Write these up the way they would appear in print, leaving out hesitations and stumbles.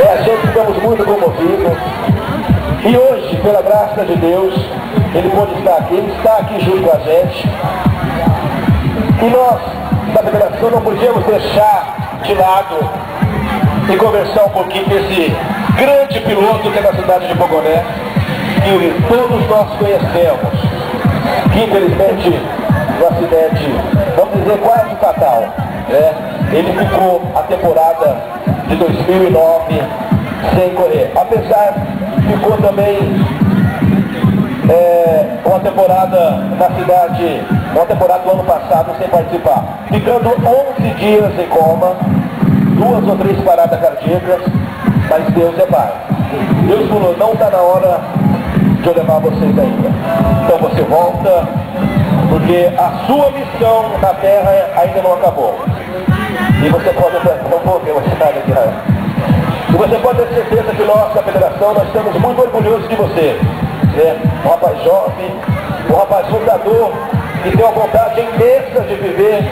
A gente ficamos muito comovidos. E hoje, pela graça de Deus, ele pôde estar aqui, ele está aqui junto com a gente. E nós, da federação, não podíamos deixar de lado e conversar um pouquinho com esse grande piloto que é da cidade de Poconeano, que todos nós conhecemos, que infelizmente no acidente, vamos dizer, quase fatal, né? Ele ficou a temporada de 2009 sem correr. Apesar, ficou também uma temporada na cidade, uma temporada do ano passado sem participar, ficando 11 dias em coma, 2 ou 3 paradas cardíacas, mas Deus é Pai. Deus falou, não está na hora de eu levar vocês ainda. Então você volta, porque a sua missão na Terra ainda não acabou. E você pode, não vou ver você nada aqui, né? E você pode ter certeza que nós, da federação, nós estamos muito orgulhosos de você, né? Um rapaz jovem, um rapaz lutador, que tem uma vontade imensa de viver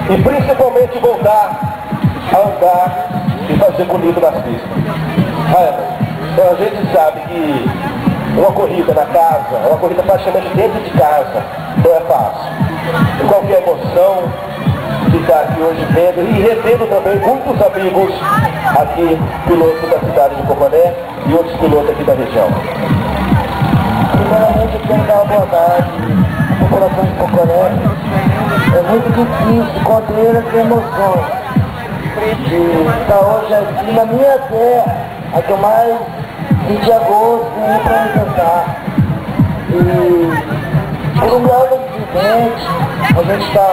e principalmente voltar a andar e fazer bonito nas pistas. Então a gente sabe que uma corrida na casa, uma corrida praticamente dentro de casa, não é fácil. E qualquer emoção de estar aqui hoje vendo e revendo também muitos amigos aqui, pilotos da cidade de Poconeano e outros pilotos aqui da região. Primeiramente eu quero dar uma boa tarde à população de Poconeano. É muito difícil conter as emoções de estar hoje aqui na minha terra, a que eu mais senti a gosto de ir para me cantar. E por um grau de acidente, a gente está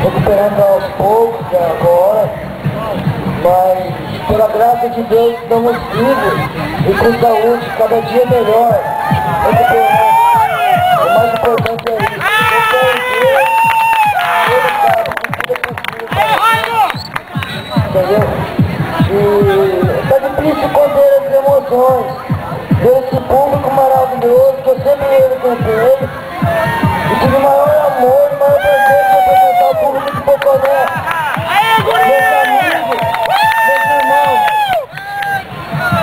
recuperando aos poucos agora, mas pela graça de Deus estamos vivos e com saúde, cada dia melhor, recuperando. O mais importante é isso. Entendeu? E está difícil conter as emoções. Ver esse público maravilhoso, que eu sempre ele cantei ele, e tive o maior amor, o maior prazer de apresentar o público de Poconeano. Meus amigos, meus irmãos,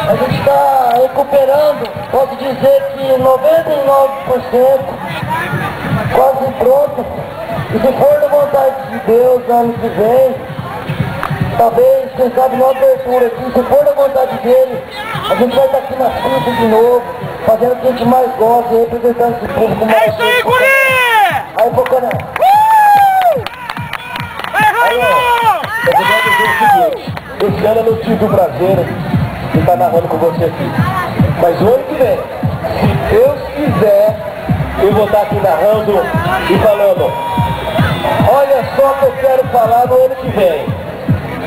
a gente está recuperando, posso dizer que 99% quase pronto. E se for da vontade de Deus, ano que vem, talvez, quem sabe, uma abertura aqui, se for da vontade dele, a gente vai estar aqui na pista de novo, fazendo o que a gente mais gosta e representando esse público mais. É isso aí, guri! Aí, Poconeano. Aí, Raymon! Eu queria dizer o seguinte, esse ano eu não tive o prazer de estar narrando com você aqui. Mas o ano que vem, se Deus quiser, eu vou estar aqui narrando e falando, olha só o que eu quero falar no ano que vem.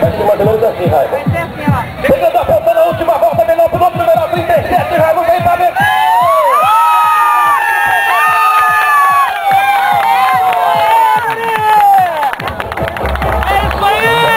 Vai ser mais ou menos assim, Raymon. Pegando a ponta na última volta, melhor piloto, número 37, Raymon vem pra ver. É isso aí!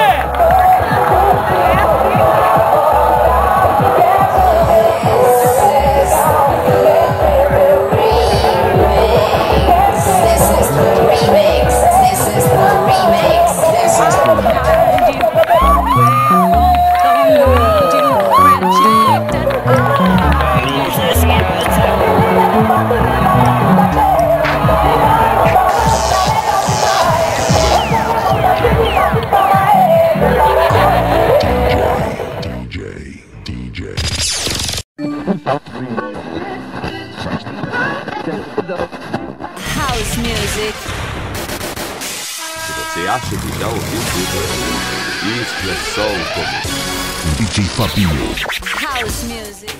House music. Se você acha que já ouviu tudo, isso é só o começo. DJ Fabinho. House music.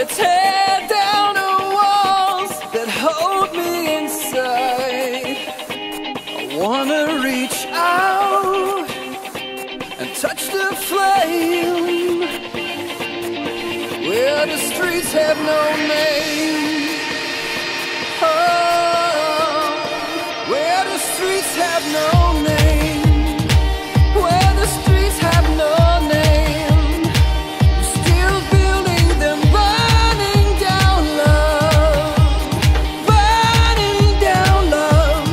wanna tear down the walls that hold me inside. I wanna reach out and touch the flame where the streets have no name. Oh, where the streets have no name. Where the streets have no name. We're still building them, burning down love, burning down love.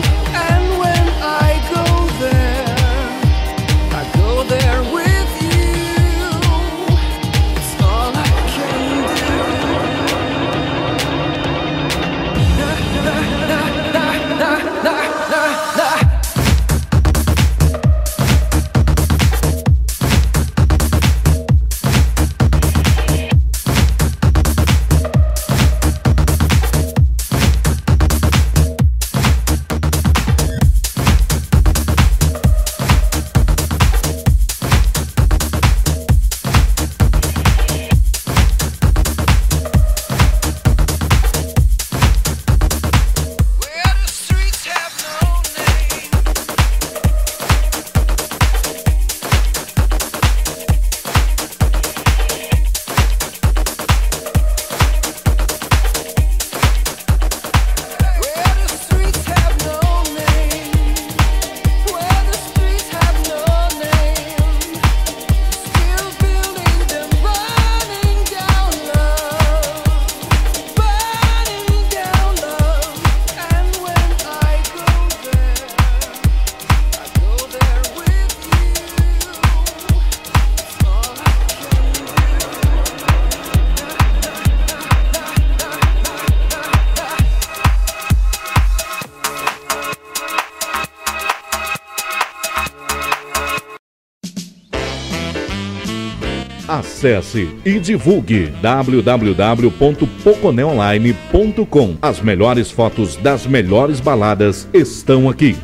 And when I go there with you. It's all I can do. Acesse e divulgue www.poconeonline.com. As melhores fotos das melhores baladas estão aqui.